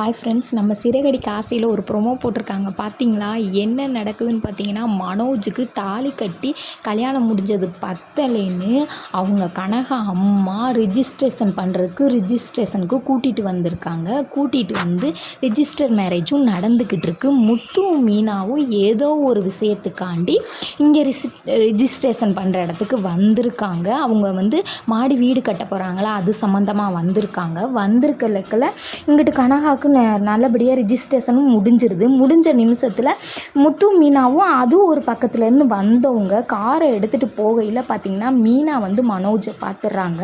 Hi friends, நம்ம சிறகடிக்க ஆசையில் ஒரு ப்ரொமோ போட்டிருக்காங்க பார்த்தீங்களா? என்ன நடக்குதுன்னு பார்த்தீங்கன்னா, மனோஜுக்கு தாலி கட்டி கல்யாணம் முடிஞ்சது பத்தலைன்னு அவங்க கனகா அம்மா ரிஜிஸ்ட்ரேஷனுக்கு கூட்டிகிட்டு வந்திருக்காங்க. கூட்டிகிட்டு வந்து ரிஜிஸ்டர் மேரேஜும் நடந்துக்கிட்டு இருக்கு. முத்துவும் மீனாவும் ஏதோ ஒரு விஷயத்துக்காண்டி இங்கே ரிஜிஸ்ட்ரேஷன் பண்ணுற இடத்துக்கு வந்திருக்காங்க. அவங்க வந்து மாடி வீடு கட்ட போகிறாங்களா, அது சம்மந்தமாக வந்திருக்காங்க. வந்திருக்கல இங்கிட்டு கனகாவுக்கு நல்லபடியாக ரிஜிஸ்ட்ரேஷனும் முடிஞ்ச நிமிஷத்தில் முத்து மீனாவும் அதுவும் ஒரு பக்கத்துலேருந்து வந்தவங்க காரை எடுத்துகிட்டு போகையில் பார்த்திங்கன்னா, மீனா வந்து மனோஜை பார்த்துட்றாங்க.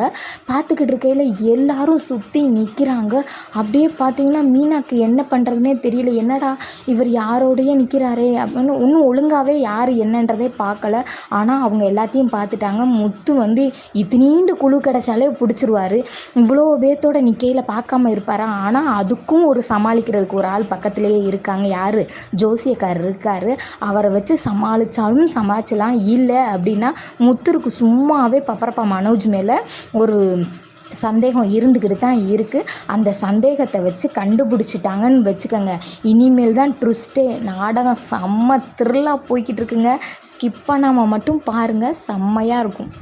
பார்த்துக்கிட்டு இருக்கையில் எல்லாரும் சுற்றி நிற்கிறாங்க. அப்படியே பார்த்திங்கன்னா மீனாக்கு என்ன பண்ணுறதுனே தெரியல. என்னடா இவர் யாரோடையே நிற்கிறாரே அப்படின்னு ஒன்றும் ஒழுங்காகவே யார் என்னன்றதே பார்க்கல. ஆனால் அவங்க எல்லாத்தையும் பார்த்துட்டாங்க. முத்து வந்து இத்தினீண்டு குழு கிடச்சாலே பிடிச்சிருவாரு. இவ்வளோ பேர்த்தோட நிற்கையில் பார்க்காம இருப்பாரா? ஆனால் அதுக்கும் ஒரு சமாளிக்கிறதுக்கு ஒரு ஆள் பக்கத்துலேயே இருக்காங்க. யார்? ஜோசியக்காரர் இருக்கார். அவரை வச்சு சமாளிச்சிடலாம். இல்லை அப்படின்னா முத்துருக்கு சும்மாவே பப்பரப்பா மனோஜ் மேலே ஒரு சந்தேகம் இருந்துக்கிட்டு தான் இருக்குது. அந்த சந்தேகத்தை வச்சு கண்டுபிடிச்சிட்டாங்கன்னு வச்சுக்கோங்க. இனிமேல் தான் ட்விஸ்ட்டே. நாடகம் செம்ம த்ரில்லாக போய்கிட்டு இருக்குங்க. ஸ்கிப் பண்ணாமல் மட்டும் பாருங்கள், செம்மையாக இருக்கும்.